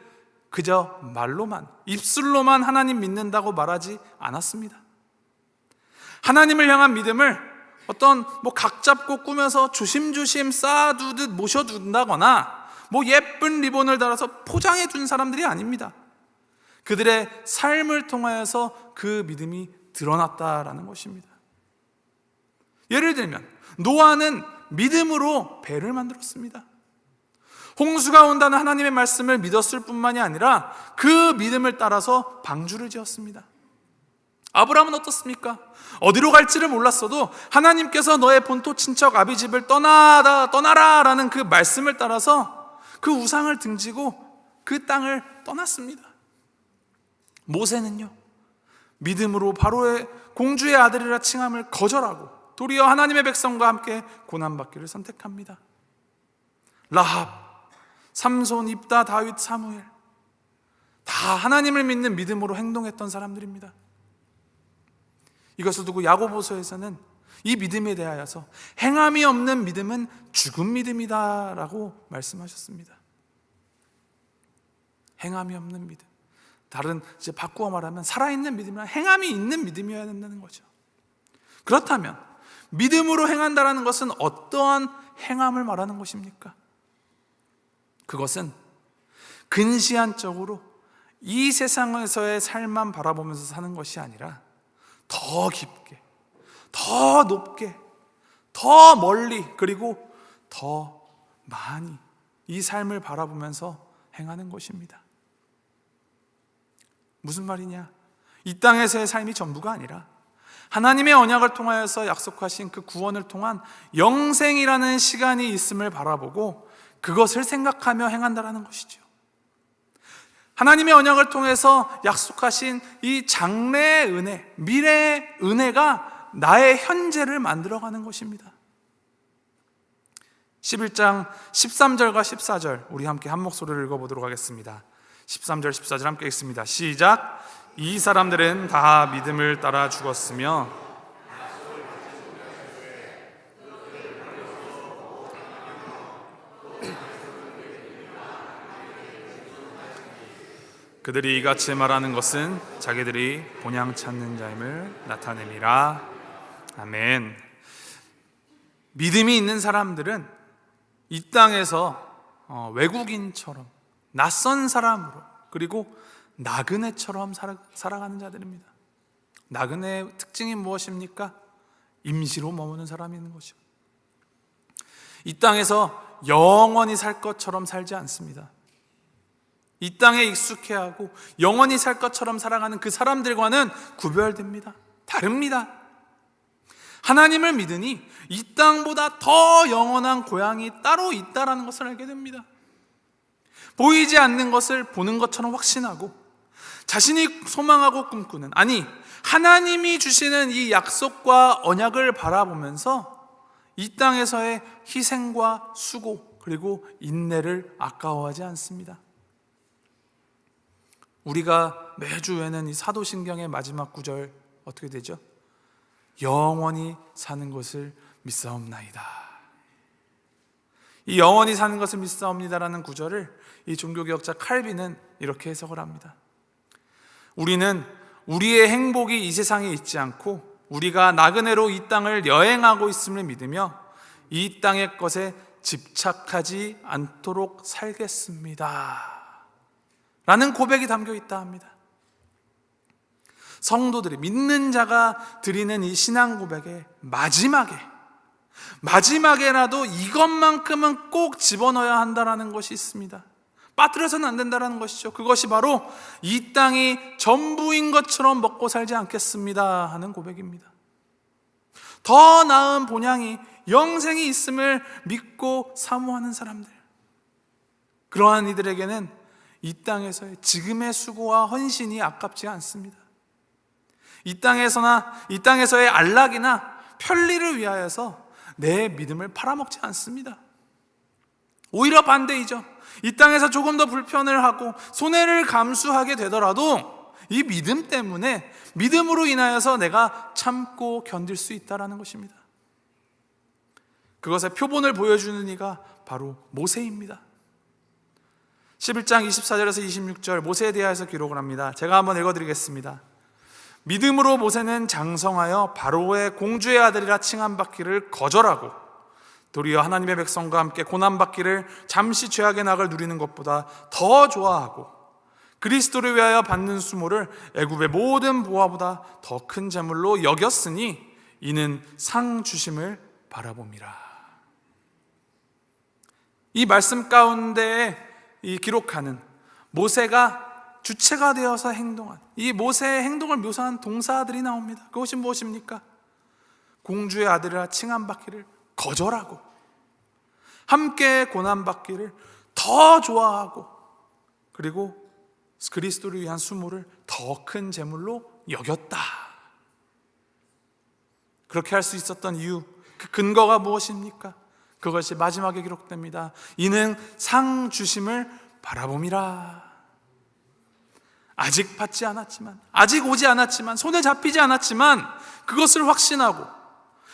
A: 그저 말로만, 입술로만 하나님 믿는다고 말하지 않았습니다. 하나님을 향한 믿음을 어떤 각 잡고 꾸며서 조심조심 쌓아두듯 모셔둔다거나 예쁜 리본을 달아서 포장해 둔 사람들이 아닙니다. 그들의 삶을 통하여서 그 믿음이 드러났다라는 것입니다. 예를 들면 노아는 믿음으로 배를 만들었습니다. 홍수가 온다는 하나님의 말씀을 믿었을 뿐만이 아니라 그 믿음을 따라서 방주를 지었습니다. 아브라함은 어떻습니까? 어디로 갈지를 몰랐어도 하나님께서 너의 본토 친척 아비집을 떠나라 라는 그 말씀을 따라서 그 우상을 등지고 그 땅을 떠났습니다. 모세는요, 믿음으로 바로의 공주의 아들이라 칭함을 거절하고 도리어 하나님의 백성과 함께 고난받기를 선택합니다. 라합, 삼손, 입다, 다윗, 사무엘, 다 하나님을 믿는 믿음으로 행동했던 사람들입니다. 이것을 두고 야고보서에서는 이 믿음에 대하여서 행함이 없는 믿음은 죽은 믿음이다 라고 말씀하셨습니다. 행함이 없는 믿음, 다른 이제 바꾸어 말하면 살아있는 믿음이란 행함이 있는 믿음이어야 된다는 거죠. 그렇다면 믿음으로 행한다라는 것은 어떠한 행함을 말하는 것입니까? 그것은 근시안적으로 이 세상에서의 삶만 바라보면서 사는 것이 아니라 더 깊게, 더 높게, 더 멀리, 그리고 더 많이 이 삶을 바라보면서 행하는 것입니다. 무슨 말이냐? 이 땅에서의 삶이 전부가 아니라 하나님의 언약을 통하여서 약속하신 그 구원을 통한 영생이라는 시간이 있음을 바라보고 그것을 생각하며 행한다라는 것이죠. 하나님의 언약을 통해서 약속하신 이 장래의 은혜, 미래의 은혜가 나의 현재를 만들어가는 것입니다. 11장 13절과 14절 우리 함께 한 목소리를 읽어보도록 하겠습니다. 13절 14절 함께 읽습니다. 시작. 이 사람들은 다 믿음을 따라 죽었으며 그들이 이같이 말하는 것은 자기들이 본향 찾는 자임을 나타냄이라. 아멘. 믿음이 있는 사람들은 이 땅에서 외국인처럼 낯선 사람으로 그리고 나그네처럼 살아가는 자들입니다. 나그네의 특징이 무엇입니까? 임시로 머무는 사람이 있는 것이죠. 이 땅에서 영원히 살 것처럼 살지 않습니다. 이 땅에 익숙해하고 영원히 살 것처럼 살아가는 그 사람들과는 구별됩니다. 다릅니다. 하나님을 믿으니 이 땅보다 더 영원한 고향이 따로 있다는 것을 알게 됩니다. 보이지 않는 것을 보는 것처럼 확신하고 자신이 소망하고 꿈꾸는, 아니 하나님이 주시는 이 약속과 언약을 바라보면서 이 땅에서의 희생과 수고 그리고 인내를 아까워하지 않습니다. 우리가 매주 외는 이 사도신경의 마지막 구절 어떻게 되죠? 영원히 사는 것을 믿사옵나이다. 이 영원히 사는 것을 믿사옵니다라는 구절을 이 종교개혁자 칼빈은 이렇게 해석을 합니다. 우리는 우리의 행복이 이 세상에 있지 않고 우리가 나그네로 이 땅을 여행하고 있음을 믿으며 이 땅의 것에 집착하지 않도록 살겠습니다 라는 고백이 담겨 있다 합니다. 성도들이, 믿는 자가 드리는 이 신앙 고백의 마지막에라도 이것만큼은 꼭 집어넣어야 한다는 것이 있습니다. 빠뜨려서는 안 된다는 것이죠. 그것이 바로 이 땅이 전부인 것처럼 먹고 살지 않겠습니다 하는 고백입니다. 더 나은 본향이, 영생이 있음을 믿고 사모하는 사람들, 그러한 이들에게는 이 땅에서의 지금의 수고와 헌신이 아깝지 않습니다. 이 땅에서의 안락이나 편리를 위하여서 내 믿음을 팔아먹지 않습니다. 오히려 반대이죠. 이 땅에서 조금 더 불편을 하고 손해를 감수하게 되더라도 이 믿음 때문에, 믿음으로 인하여서 내가 참고 견딜 수 있다는 것입니다. 그것의 표본을 보여주는 이가 바로 모세입니다. 11장 24절에서 26절 모세에 대하여서 기록을 합니다. 제가 한번 읽어드리겠습니다. 믿음으로 모세는 장성하여 바로의 공주의 아들이라 칭함받기를 거절하고 도리어 하나님의 백성과 함께 고난받기를 잠시 죄악의 낙을 누리는 것보다 더 좋아하고 그리스도를 위하여 받는 수모를 애굽의 모든 보화보다 더 큰 재물로 여겼으니 이는 상 주심을 바라봄이라. 이 말씀 가운데 이 기록하는 모세가 주체가 되어서 행동한 이 모세의 행동을 묘사한 동사들이 나옵니다. 그것이 무엇입니까? 공주의 아들이라 칭함받기를 거절하고 함께 고난받기를 더 좋아하고 그리고 그리스도를 위한 수모를 더 큰 재물로 여겼다. 그렇게 할 수 있었던 이유, 그 근거가 무엇입니까? 그것이 마지막에 기록됩니다. 이는 상 주심을 바라봄이라. 아직 받지 않았지만, 아직 오지 않았지만, 손에 잡히지 않았지만 그것을 확신하고,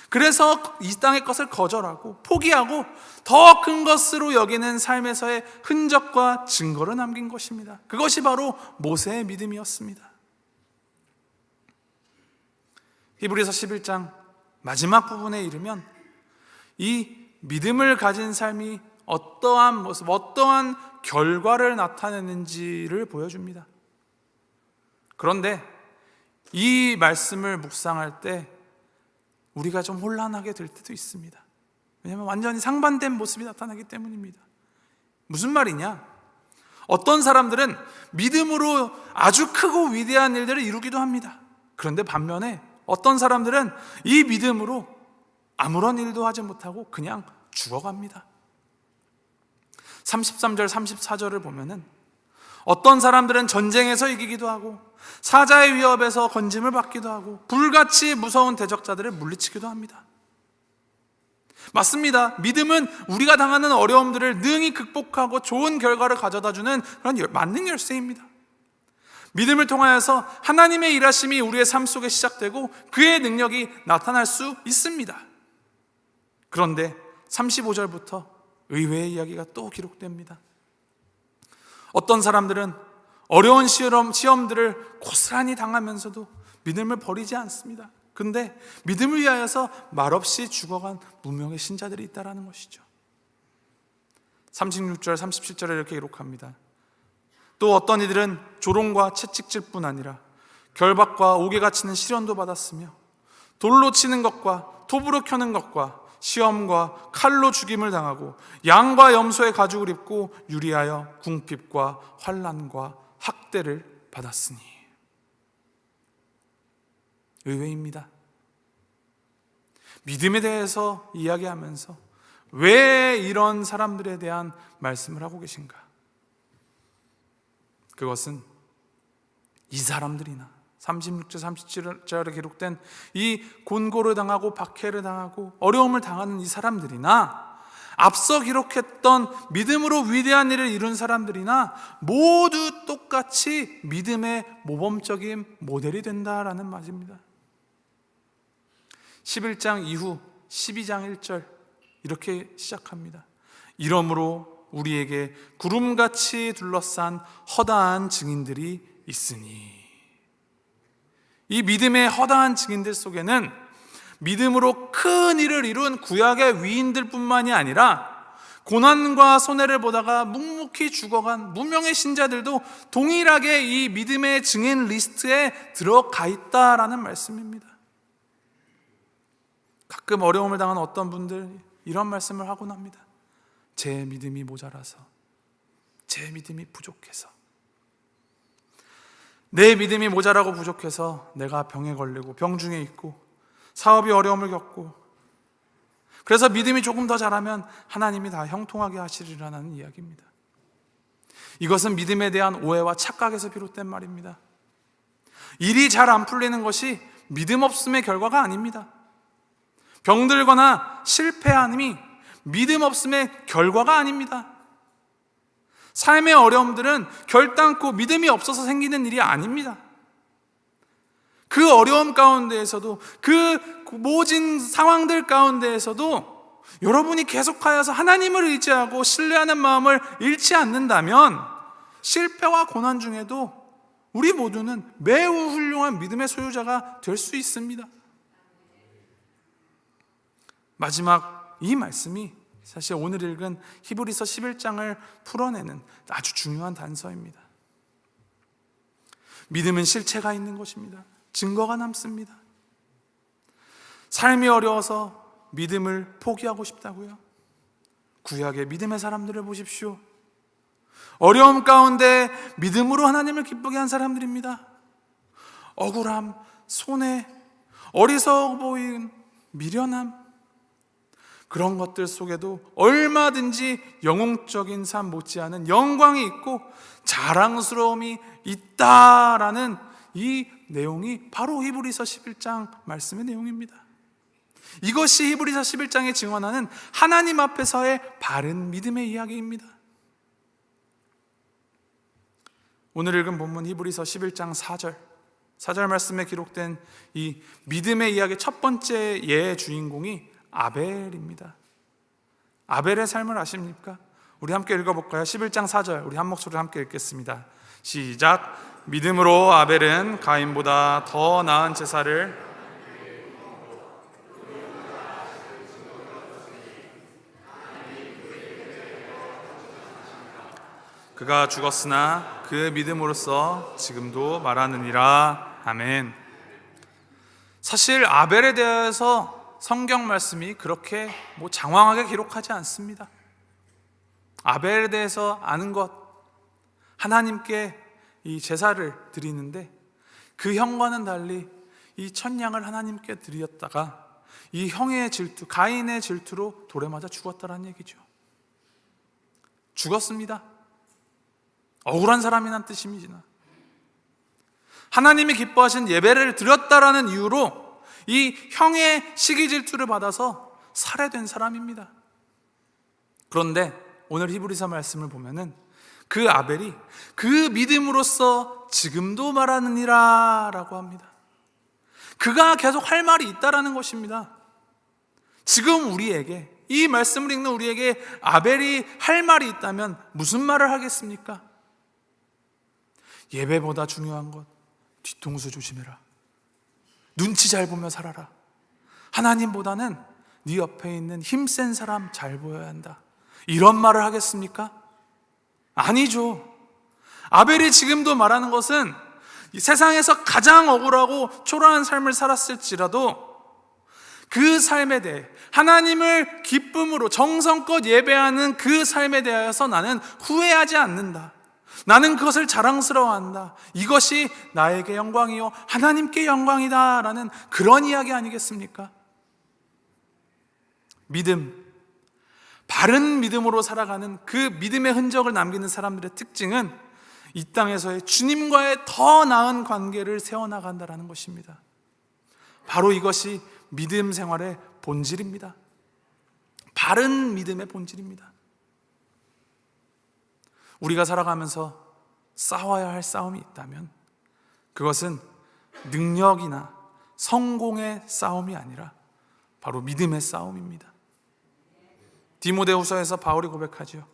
A: 그래서 이 땅의 것을 거절하고 포기하고 더 큰 것으로 여기는 삶에서의 흔적과 증거를 남긴 것입니다. 그것이 바로 모세의 믿음이었습니다. 히브리서 11장 마지막 부분에 이르면 이 믿음을 가진 삶이 어떠한 모습, 어떠한 결과를 나타내는지를 보여줍니다. 그런데 이 말씀을 묵상할 때 우리가 좀 혼란하게 될 때도 있습니다. 왜냐하면 완전히 상반된 모습이 나타나기 때문입니다. 무슨 말이냐? 어떤 사람들은 믿음으로 아주 크고 위대한 일들을 이루기도 합니다. 그런데 반면에 어떤 사람들은 이 믿음으로 아무런 일도 하지 못하고 그냥 죽어갑니다. 33절 34절을 보면은 어떤 사람들은 전쟁에서 이기기도 하고 사자의 위협에서 건짐을 받기도 하고 불같이 무서운 대적자들을 물리치기도 합니다. 맞습니다. 믿음은 우리가 당하는 어려움들을 능히 극복하고 좋은 결과를 가져다주는 그런 만능 열쇠입니다. 믿음을 통하여서 하나님의 일하심이 우리의 삶 속에 시작되고 그의 능력이 나타날 수 있습니다. 그런데 35절부터 의외의 이야기가 또 기록됩니다. 어떤 사람들은 어려운 시험들을 고스란히 당하면서도 믿음을 버리지 않습니다. 근데 믿음을 위하여서 말없이 죽어간 무명의 신자들이 있다는 것이죠. 36절 37절에 이렇게 기록합니다. 또 어떤 이들은 조롱과 채찍질 뿐 아니라 결박과 옥에 갇히는 시련도 받았으며 돌로 치는 것과 톱으로 켜는 것과 시험과 칼로 죽임을 당하고 양과 염소의 가죽을 입고 유리하여 궁핍과 환난과 학대를 받았으니. 의외입니다. 믿음에 대해서 이야기하면서 왜 이런 사람들에 대한 말씀을 하고 계신가? 그것은 이 사람들이나 36절 37절에 기록된 이 곤고를 당하고 박해를 당하고 어려움을 당하는 이 사람들이나 앞서 기록했던 믿음으로 위대한 일을 이룬 사람들이나 모두 똑같이 믿음의 모범적인 모델이 된다라는 말입니다. 11장 이후 12장 1절 이렇게 시작합니다. 이러므로 우리에게 구름같이 둘러싼 허다한 증인들이 있으니. 이 믿음의 허다한 증인들 속에는 믿음으로 큰 일을 이룬 구약의 위인들 뿐만이 아니라 고난과 손해를 보다가 묵묵히 죽어간 무명의 신자들도 동일하게 이 믿음의 증인 리스트에 들어가 있다라는 말씀입니다. 가끔 어려움을 당하는 어떤 분들 이런 말씀을 하곤 합니다. 제 믿음이 모자라서, 제 믿음이 부족해서, 내 믿음이 모자라고 부족해서 내가 병에 걸리고 병중에 있고 사업이 어려움을 겪고 그래서 믿음이 조금 더 자라면 하나님이 다 형통하게 하시리라는 이야기입니다. 이것은 믿음에 대한 오해와 착각에서 비롯된 말입니다. 일이 잘 안 풀리는 것이 믿음 없음의 결과가 아닙니다. 병들거나 실패함이 믿음 없음의 결과가 아닙니다. 삶의 어려움들은 결단코 믿음이 없어서 생기는 일이 아닙니다. 그 어려움 가운데에서도, 그 모진 상황들 가운데에서도 여러분이 계속하여서 하나님을 의지하고 신뢰하는 마음을 잃지 않는다면 실패와 고난 중에도 우리 모두는 매우 훌륭한 믿음의 소유자가 될 수 있습니다. 마지막 이 말씀이 사실 오늘 읽은 히브리서 11장을 풀어내는 아주 중요한 단서입니다. 믿음은 실체가 있는 것입니다. 증거가 남습니다. 삶이 어려워서 믿음을 포기하고 싶다고요? 구약의 믿음의 사람들을 보십시오. 어려움 가운데 믿음으로 하나님을 기쁘게 한 사람들입니다. 억울함, 손해, 어리석어 보인 미련함, 그런 것들 속에도 얼마든지 영웅적인 삶 못지않은 영광이 있고 자랑스러움이 있다라는 이 내용이 바로 히브리서 11장 말씀의 내용입니다. 이것이 히브리서 11장에 증언하는 하나님 앞에서의 바른 믿음의 이야기입니다. 오늘 읽은 본문 히브리서 11장 4절 말씀에 기록된 이 믿음의 이야기의 첫 번째 예의 주인공이 아벨입니다. 아벨의 삶을 아십니까? 우리 함께 읽어볼까요? 11장 4절 우리 한 목소리로 함께 읽겠습니다. 시작. 믿음으로 아벨은 가인보다 더 나은 제사를 그가 죽었으나 그 믿음으로써 지금도 말하느니라. 아멘. 사실 아벨에 대해서 성경 말씀이 그렇게 장황하게 기록하지 않습니다. 아벨에 대해서 아는 것, 하나님께 이 제사를 드리는데 그 형과는 달리 이 첫 양을 하나님께 드렸다가 이 형의 질투, 가인의 질투로 돌에 맞아 죽었다라는 얘기죠. 죽었습니다. 억울한 사람이란 뜻입니다. 하나님이 기뻐하신 예배를 드렸다라는 이유로 이 형의 시기 질투를 받아서 살해된 사람입니다. 그런데 오늘 히브리서 말씀을 보면은 그 아벨이 그 믿음으로써 지금도 말하느니라 라고 합니다. 그가 계속 할 말이 있다라는 것입니다. 지금 우리에게, 이 말씀을 읽는 우리에게 아벨이 할 말이 있다면 무슨 말을 하겠습니까? 예배보다 중요한 것, 뒤통수 조심해라. 눈치 잘 보며 살아라. 하나님보다는 네 옆에 있는 힘센 사람 잘 보여야 한다. 이런 말을 하겠습니까? 아니죠. 아벨이 지금도 말하는 것은 이 세상에서 가장 억울하고 초라한 삶을 살았을지라도 그 삶에 대해 하나님을 기쁨으로 정성껏 예배하는 그 삶에 대하여서 나는 후회하지 않는다. 나는 그것을 자랑스러워한다. 이것이 나에게 영광이요 하나님께 영광이다 라는 그런 이야기 아니겠습니까? 믿음, 바른 믿음으로 살아가는 그 믿음의 흔적을 남기는 사람들의 특징은 이 땅에서의 주님과의 더 나은 관계를 세워나간다는 것입니다. 바로 이것이 믿음 생활의 본질입니다. 바른 믿음의 본질입니다. 우리가 살아가면서 싸워야 할 싸움이 있다면 그것은 능력이나 성공의 싸움이 아니라 바로 믿음의 싸움입니다. 디모데후서에서 바울이 고백하죠.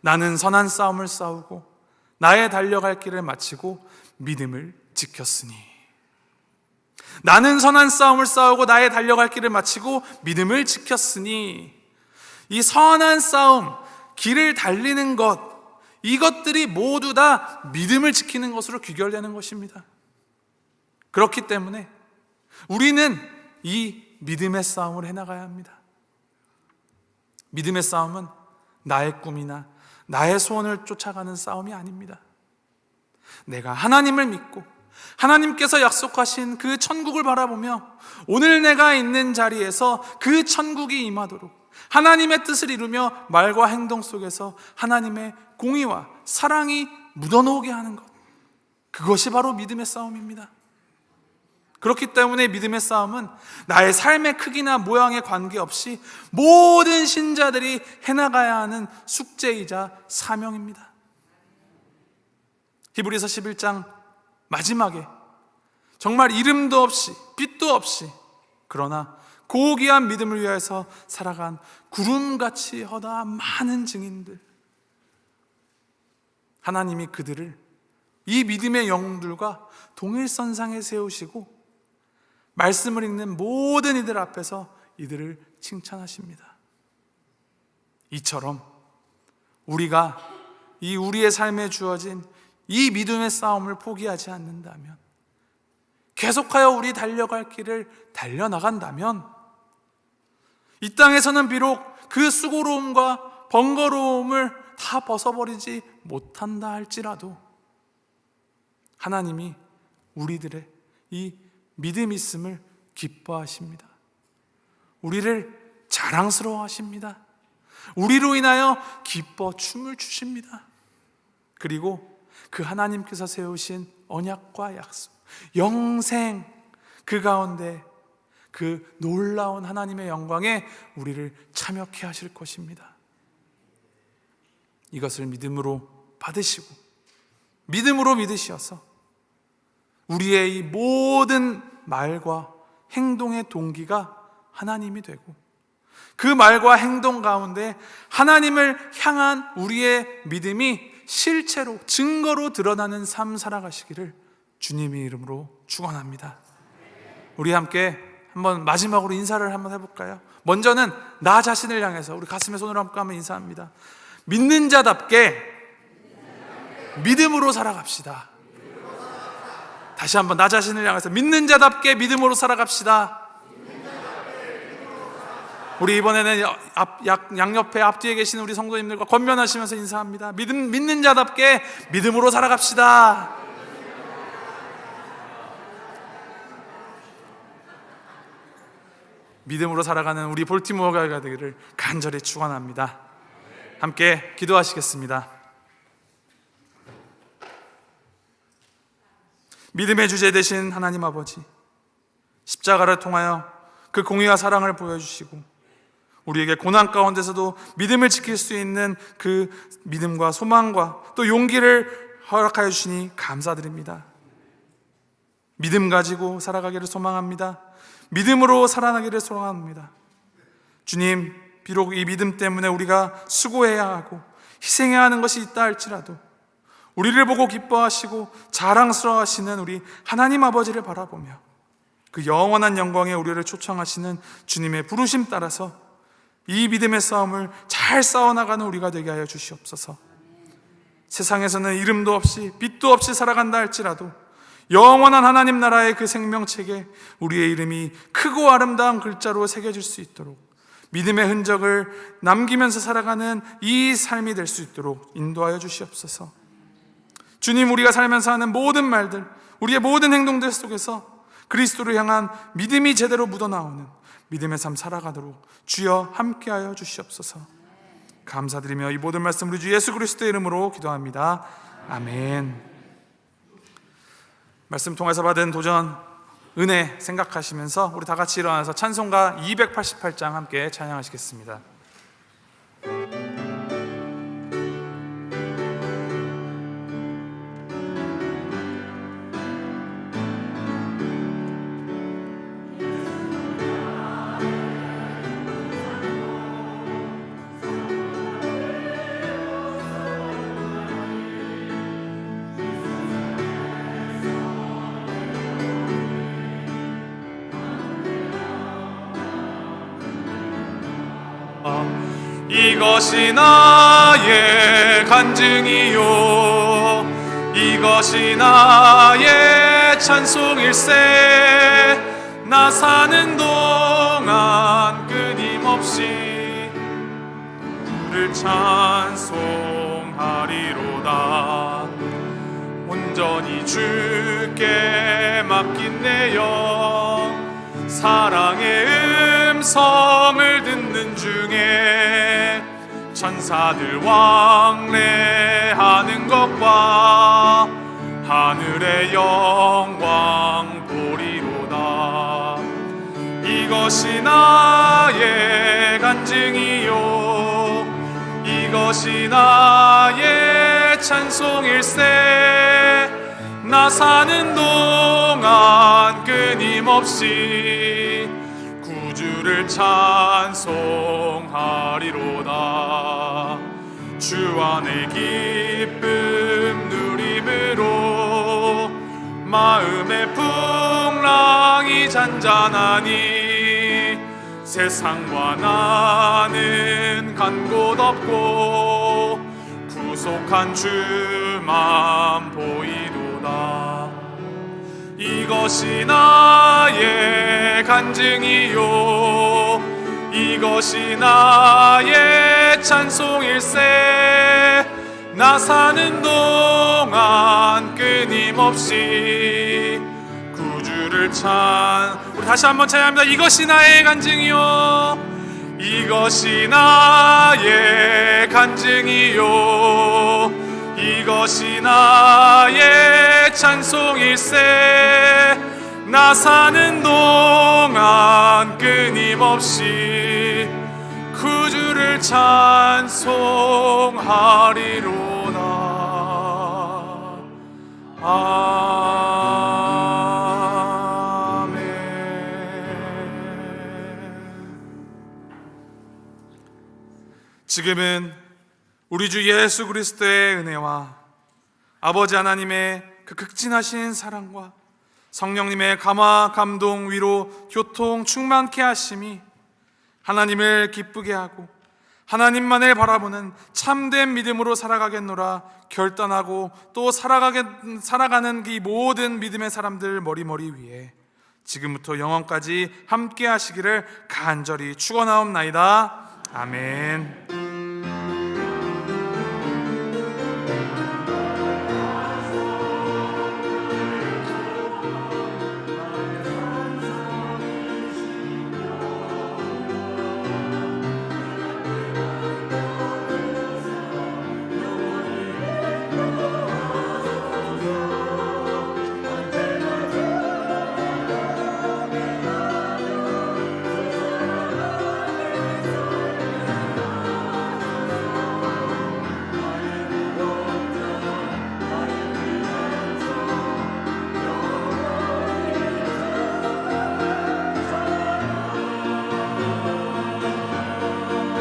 A: 나는 선한 싸움을 싸우고 나의 달려갈 길을 마치고 믿음을 지켰으니. 나는 선한 싸움을 싸우고 나의 달려갈 길을 마치고 믿음을 지켰으니. 이 선한 싸움, 길을 달리는 것, 이것들이 모두 다 믿음을 지키는 것으로 귀결되는 것입니다. 그렇기 때문에 우리는 이 믿음의 싸움을 해나가야 합니다. 믿음의 싸움은 나의 꿈이나 나의 소원을 쫓아가는 싸움이 아닙니다. 내가 하나님을 믿고 하나님께서 약속하신 그 천국을 바라보며 오늘 내가 있는 자리에서 그 천국이 임하도록 하나님의 뜻을 이루며 말과 행동 속에서 하나님의 공의와 사랑이 묻어놓게 하는 것, 그것이 바로 믿음의 싸움입니다. 그렇기 때문에 믿음의 싸움은 나의 삶의 크기나 모양에 관계없이 모든 신자들이 해나가야 하는 숙제이자 사명입니다. 히브리서 11장 마지막에 정말 이름도 없이 빛도 없이 그러나 고귀한 믿음을 위하여서 살아간 구름같이 허다한 많은 증인들, 하나님이 그들을 이 믿음의 영웅들과 동일선상에 세우시고 말씀을 읽는 모든 이들 앞에서 이들을 칭찬하십니다. 이처럼 우리가 이 우리의 삶에 주어진 이 믿음의 싸움을 포기하지 않는다면, 계속하여 우리 달려갈 길을 달려나간다면, 이 땅에서는 비록 그 수고로움과 번거로움을 다 벗어버리지 못한다 할지라도 하나님이 우리들의 이 믿음 있음을 기뻐하십니다. 우리를 자랑스러워하십니다. 우리로 인하여 기뻐 춤을 추십니다. 그리고 그 하나님께서 세우신 언약과 약속, 영생, 그 가운데 그 놀라운 하나님의 영광에 우리를 참여케 하실 것입니다. 이것을 믿음으로 받으시고 믿음으로 믿으시어서 우리의 이 모든 말과 행동의 동기가 하나님이 되고, 그 말과 행동 가운데 하나님을 향한 우리의 믿음이 실체로, 증거로 드러나는 삶 살아가시기를 주님의 이름으로 축원합니다. 우리 함께 한번 마지막으로 인사를 한번 해볼까요? 먼저는 나 자신을 향해서 우리 가슴에 손을 얹고 한번 인사합니다. 믿는 자답게 믿음으로 살아갑시다. 다시 한번 나 자신을 향해서 믿는 자답게 믿음으로 살아갑시다. 우리 이번에는 양옆에 앞뒤에 계신 우리 성도님들과 권면하시면서 인사합니다. 믿는 자답게 믿음으로 살아갑시다. 믿음으로 살아가는 우리 볼티모어가 되기를 간절히 축원합니다. 함께 기도하시겠습니다. 믿음의 주제 되신 하나님 아버지, 십자가를 통하여 그 공의와 사랑을 보여주시고 우리에게 고난 가운데서도 믿음을 지킬 수 있는 그 믿음과 소망과 또 용기를 허락하여 주시니 감사드립니다. 믿음 가지고 살아가기를 소망합니다. 믿음으로 살아나기를 소망합니다. 주님, 비록 이 믿음 때문에 우리가 수고해야 하고 희생해야 하는 것이 있다 할지라도 우리를 보고 기뻐하시고 자랑스러워하시는 우리 하나님 아버지를 바라보며 그 영원한 영광에 우리를 초청하시는 주님의 부르심 따라서 이 믿음의 싸움을 잘 싸워나가는 우리가 되게 하여 주시옵소서. 세상에서는 이름도 없이 빛도 없이 살아간다 할지라도 영원한 하나님 나라의 그 생명책에 우리의 이름이 크고 아름다운 글자로 새겨질 수 있도록 믿음의 흔적을 남기면서 살아가는 이 삶이 될 수 있도록 인도하여 주시옵소서. 주님, 우리가 살면서 하는 모든 말들, 우리의 모든 행동들 속에서 그리스도를 향한 믿음이 제대로 묻어나오는 믿음의 삶 살아가도록 주여 함께하여 주시옵소서. 감사드리며 이 모든 말씀 우리 주 예수 그리스도의 이름으로 기도합니다. 아멘. 말씀 통해서 받은 도전, 은혜 생각하시면서 우리 다 같이 일어나서 찬송가 288장 함께 찬양하시겠습니다. 이것이 나의 간증이요, 이것이 나의 찬송일세. 나 사는 동안 끊임없이 주를 찬송하리로다. 온전히 주께 맡긴 내 영, 사랑의 음성을 듣는 중에 천사들 왕래하는 것과 하늘의 영광 보리로다. 이것이 나의 간증이요 이것이 나의 찬송일세 나 사는 동안 끊임없이 구주를 찬송하리로다 주 안의 기쁨 누림으로 마음의 풍랑이 잔잔하니 세상과 나는 간 곳 없고 구속한 주만 보이도다 이것이 나의 간증이요 이것이 나의 찬송일세 나 사는 동안 끊임없이 구주를 우리 다시 한번 찬양합니다. 이것이 나의 간증이요 이것이 나의 간증이요 이것이 나의 찬송일세 나 사는 동안 끊임없이 구주를 찬송하리로다 아멘. 지금은 우리 주 예수 그리스도의 은혜와 아버지 하나님의 그 극진하신 사랑과 성령님의 감화, 감동, 위로, 교통 충만케 하심이 하나님을 기쁘게 하고 하나님만을 바라보는 참된 믿음으로 살아가겠노라 결단하고 또 살아가는 이 모든 믿음의 사람들 머리 위에 지금부터 영원까지 함께 하시기를 간절히 축원하옵나이다. 아멘.